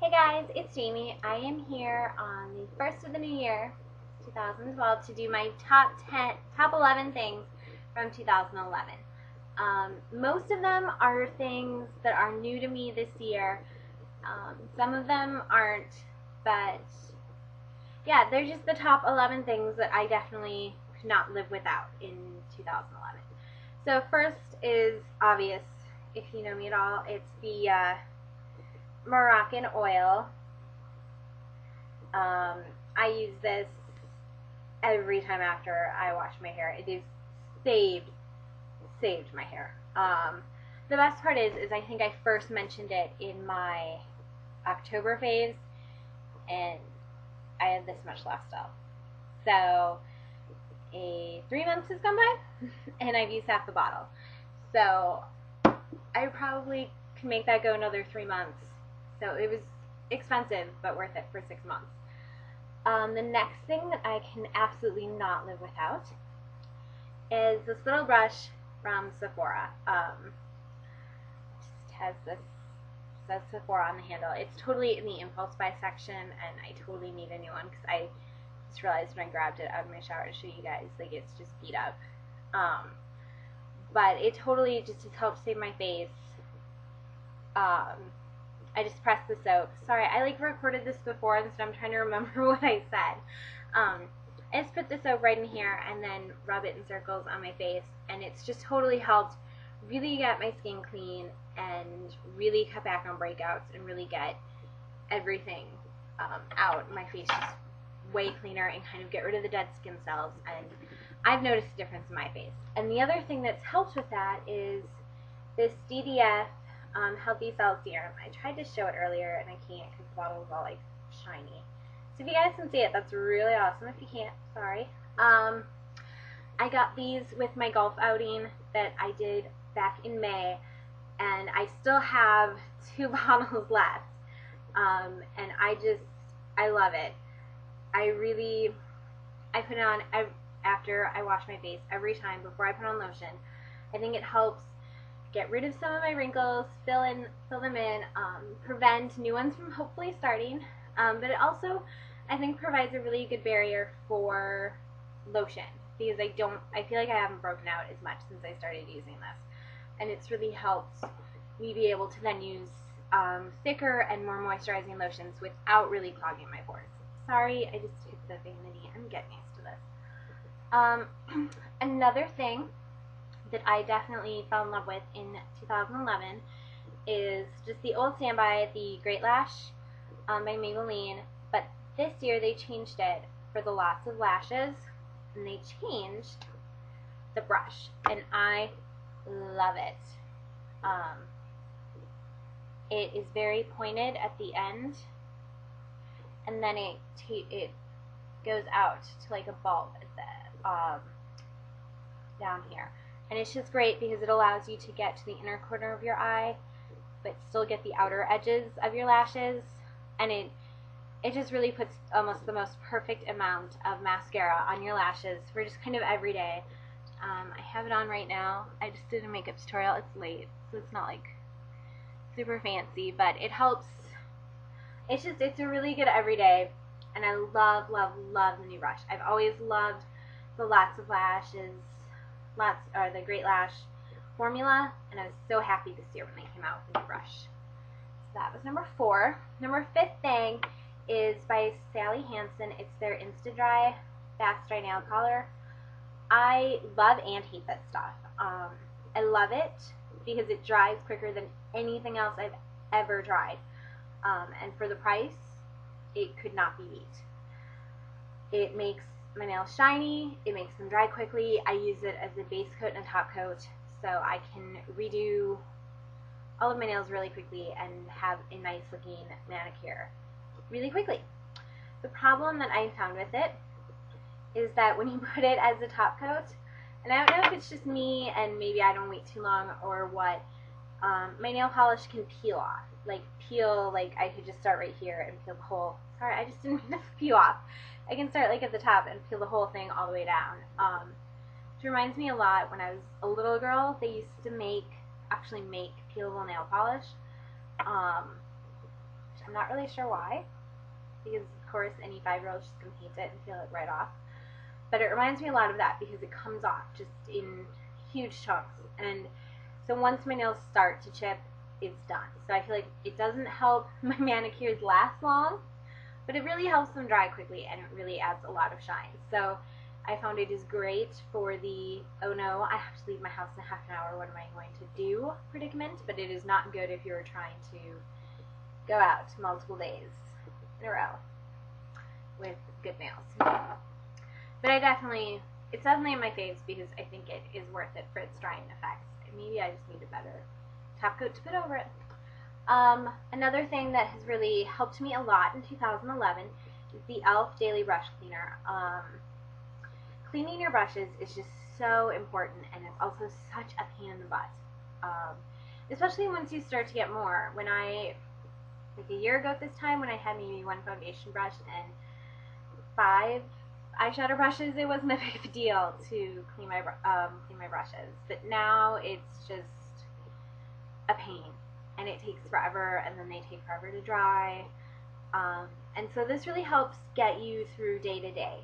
Hey guys, it's Jamie. I am here on the first of the new year, 2012, to do my top 11 things from 2011. Most of them are things that are new to me this year. Some of them aren't, but yeah, they're just the top 11 things that I definitely could not live without in 2011. So first is obvious, if you know me at all, it's the Moroccan oil. Um, I use this every time after I wash my hair. It is saved saved my hair. The best part is I think I first mentioned it in my October faves, and I have this much left still. So 3 months has gone by, and I've used half the bottle. So I probably can make that go another 3 months. So it was expensive, but worth it for 6 months. The next thing that I can absolutely not live without is this little brush from Sephora. Just has this, says Sephora on the handle. It's totally in the impulse buy section, and I totally need a new one because I just realized when I grabbed it out of my shower to show you guys, like it's just beat up. But it totally just has helped save my face. I just pressed the soap. Sorry, I recorded this before, and so I'm trying to remember what I said. I just put the soap right in here and then rub it in circles on my face, and it's just totally helped really get my skin clean and really cut back on breakouts and really get everything out. My face is way cleaner and kind of get rid of the dead skin cells, and I've noticed a difference in my face. And the other thing that's helped with that is this DDF Healthy Cell Serum. I tried to show it earlier and I can't because the bottle is all like shiny. So if you guys can see it, that's really awesome. If you can't, sorry. I got these with my golf outing that I did back in May, and I still have 2 bottles left. And I love it. I put it on after I wash my face every time before I put on lotion. I think it helps get rid of some of my wrinkles, fill them in, prevent new ones from hopefully starting. But it also, I think, provides a really good barrier for lotion because I feel like I haven't broken out as much since I started using this, and it's really helped me be able to then use thicker and more moisturizing lotions without really clogging my pores. Sorry, I just hit the thing in the knee. I'm getting used to this. Another thing that I definitely fell in love with in 2011 is just the old standby, the Great Lash by Maybelline, but this year they changed it for the lots of lashes, and they changed the brush, and I love it. It is very pointed at the end, and then it goes out to like a bulb at the down here. And it's just great because it allows you to get to the inner corner of your eye but still get the outer edges of your lashes, and it just really puts almost the most perfect amount of mascara on your lashes for just kind of every day. I have it on right now. I just did a makeup tutorial. It's late, so it's not like super fancy, but it helps. It's a really good everyday, and I love, love, love the new brush. I've always loved the Lots of Lashes, the Great Lash formula, and I was so happy this year when they came out with the new brush. So that was number 4. Number 5th thing is by Sally Hansen. It's their Insta-Dry Fast Dry Nail Color. I love and hate that stuff. I love it because it dries quicker than anything else I've ever tried. And for the price, it could not be beat. It makes my nails shiny, it makes them dry quickly. I use it as a base coat and a top coat, so I can redo all of my nails really quickly and have a nice looking manicure really quickly. The problem that I found with it is that when you put it as a top coat, and I don't know if it's just me and maybe I don't wait too long or what, my nail polish can peel off. Like I could just start right here and peel the whole, sorry, I just didn't mean to peel off. I can start like at the top and peel the whole thing all the way down. Which reminds me a lot when I was a little girl, they used to actually make peelable nail polish. I'm not really sure why, because of course any 5-year-old is just going to paint it and peel it right off. But it reminds me a lot of that because it comes off just in huge chunks. And so once my nails start to chip, it's done. So I feel like it doesn't help my manicures last long, but it really helps them dry quickly, and it really adds a lot of shine. So I found it is great for the, oh no, I have to leave my house in half an hour, what am I going to do predicament, but it is not good if you're trying to go out multiple days in a row with good nails. But it's definitely in my face because I think it is worth it for its drying effects. Maybe I just need a better top coat to put over it. Another thing that has really helped me a lot in 2011 is the e.l.f. Daily Brush Cleaner. Cleaning your brushes is just so important, and it's also such a pain in the butt. Especially once you start to get more. When like a year ago at this time, when I had maybe 1 foundation brush and 5 eyeshadow brushes, it wasn't a big of a deal to clean my brushes. But now it's just a pain, and it takes forever, and then they take forever to dry. And so this really helps get you through day to day.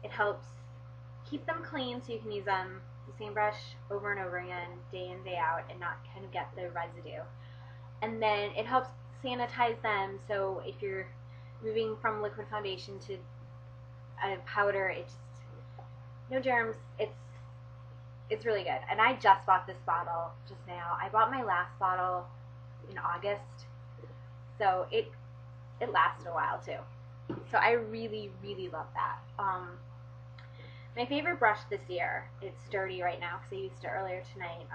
It helps keep them clean so you can use them the same brush over and over again, day in, day out, and not kind of get the residue. And then it helps sanitize them, so if you're moving from liquid foundation to a powder, it's no germs. It's really good. And I just bought this bottle just now. I bought my last bottle in August, so it lasted a while too. So I really, really love that. My favorite brush this year, it's dirty right now because I used it earlier tonight.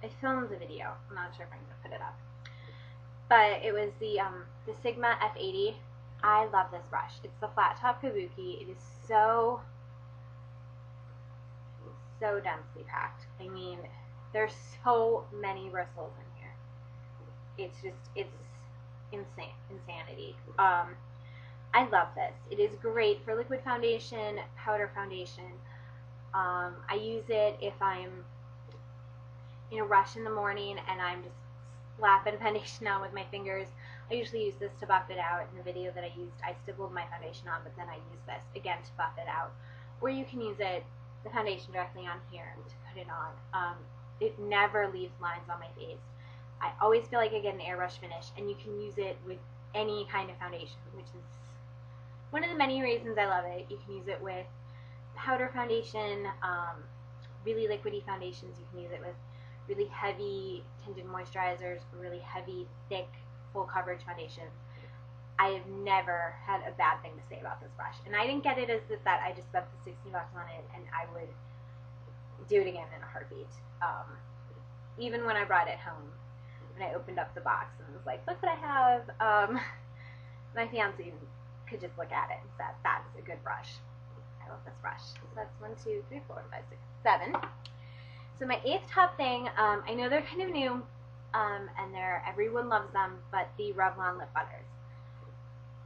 I filmed the video. I'm not sure if I'm going to put it up. But it was the Sigma F80. I love this brush. It's the flat top kabuki. It is so densely packed. I mean, there's so many bristles in here. It's insanity. I love this. It is great for liquid foundation, powder foundation. I use it if I'm in a rush in the morning and I'm just slapping foundation on with my fingers. I usually use this to buff it out. In the video that I used, I stippled my foundation on, but then I use this again to buff it out. Or you can use the foundation directly on here to put it on. It never leaves lines on my face. I always feel like I get an airbrush finish, and you can use it with any kind of foundation, which is one of the many reasons I love it. You can use it with powder foundation, really liquidy foundations. You can use it with really heavy tinted moisturizers, really heavy, thick, full coverage foundations. I have never had a bad thing to say about this brush. And I didn't get it as that I just spent the $60 on it and I would do it again in a heartbeat. Even when I brought it home, when I opened up the box and was like, look what I have, my fiance could just look at it and said, that's a good brush. I love this brush. So that's 1, 2, 3, 4, 5, 6, 7. So my 8th top thing, I know they're kind of new, and everyone loves them, but the Revlon lip butters.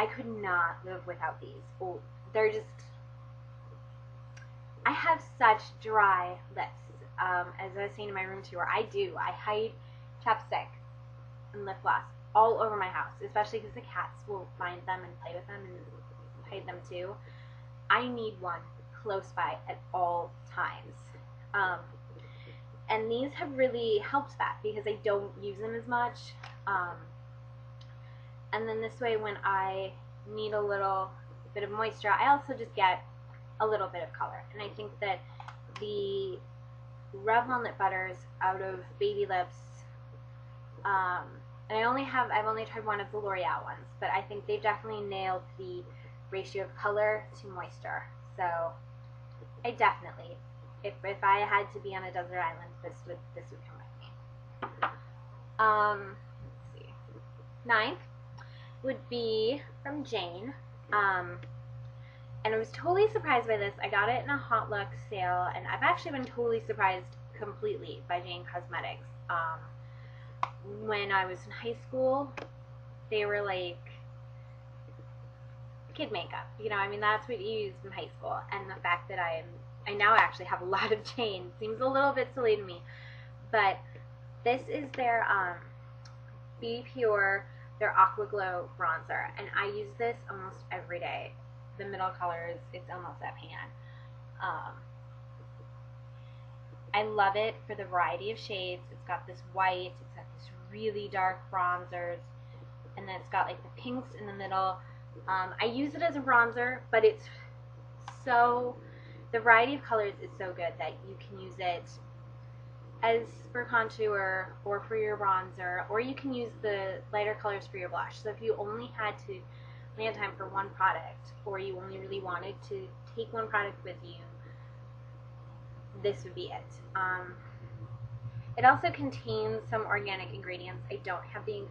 I could not live without these. Oh, they're just, I have such dry lips. As I was saying in my room tour, I hide chapstick and lip gloss all over my house, especially because the cats will find them and play with them and hide them too. I need one close by at all times. And these have really helped that because I don't use them as much. And then this way, when I need a little bit of moisture, I also just get a little bit of color. And I think that the Revlon lip butters out of Baby Lips, and I've only tried one of the L'Oreal ones, but I think they've definitely nailed the ratio of color to moisture. So I definitely, if I had to be on a desert island, this would come with me. Let's see. 9th would be from Jane. And I was totally surprised by this. I got it in a Hot Luxe sale, and I've actually been totally surprised completely by Jane Cosmetics. When I was in high school, they were like kid makeup. You know, I mean, that's what you used in high school. And the fact that I now actually have a lot of Jane seems a little bit silly to me. But this is their Be Pure their Aqua Glow bronzer, and I use this almost every day. The middle color it's almost at pan. I love it for the variety of shades. It's got this white, it's got this really dark bronzers, and then it's got like the pinks in the middle. I use it as a bronzer, but it's so, the variety of colors is so good that you can use it as for contour or for your bronzer, or you can use the lighter colors for your blush. So if you only had to land time for one product, or you only really wanted to take one product with you, this would be it. It also contains some organic ingredients. I don't have the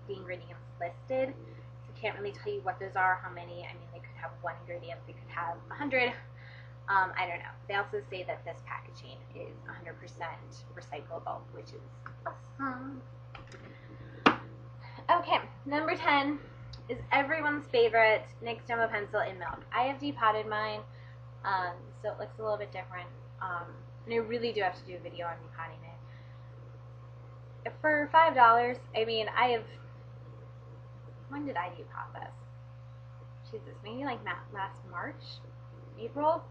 ingredients listed, so I can't really tell you what those are, how many. I mean, they could have one ingredient, they could have 100. I don't know. They also say that this packaging is 100% recyclable, which is awesome. Okay, number 10 is everyone's favorite NYX Jumbo Pencil in Milk. I have depotted mine, so it looks a little bit different. And I really do have to do a video on depotting it. For $5, I mean, when did I depot this? Jesus, maybe like last March, April?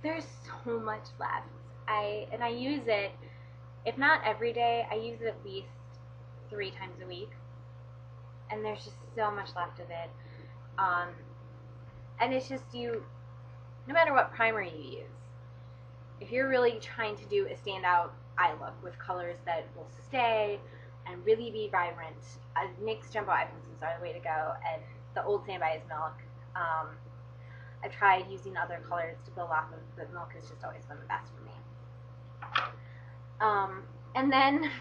There's so much left. I use it, if not every day, I use it at least 3 times a week. And there's just so much left of it. And it's just no matter what primer you use, if you're really trying to do a standout eye look with colors that will stay and really be vibrant, NYX Jumbo Eye Pencils are the way to go, and the Old Standby is Milk. I've tried using other colors to build off of, but Milk has just always been the best for me. And then,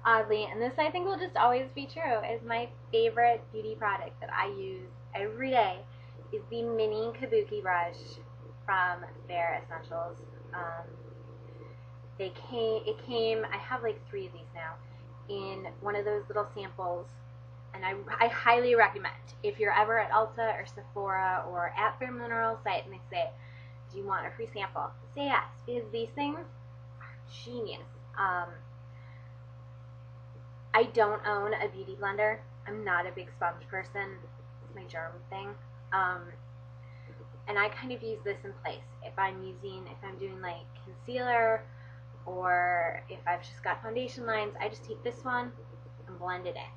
oddly, and this I think will just always be true, is my favorite beauty product that I use every day is the mini Kabuki brush from Bare Essentials. It came, I have like 3 of these now, in one of those little samples, and I highly recommend, if you're ever at Ulta or Sephora or at their mineral site and they say, do you want a free sample? Say yes, because these things are genius. I don't own a beauty blender. I'm not a big sponge person. It's my germ thing. And I kind of use this in place. If I'm doing like concealer, or if I've just got foundation lines, I just take this one and blend it in.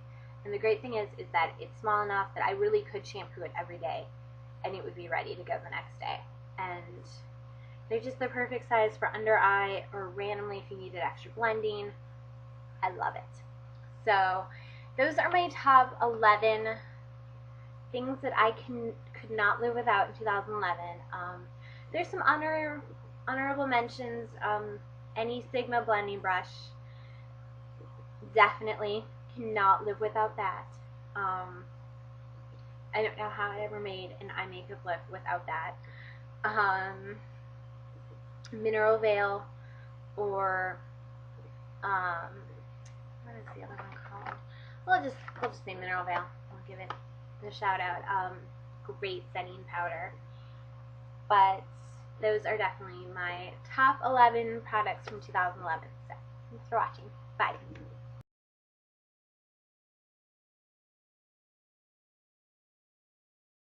And the great thing is that it's small enough that I really could shampoo it every day and it would be ready to go the next day. And they're just the perfect size for under eye, or randomly if you needed extra blending. I love it. So those are my top 11 things that I could not live without in 2011. There's some honorable mentions. Any Sigma blending brush, definitely cannot live without that. I don't know how I ever made an eye makeup look without that. Mineral Veil, or what is the other one called? We'll just say Mineral Veil. I'll give it the shout out. Great setting powder. But those are definitely my top 11 products from 2011. So, thanks for watching. Bye.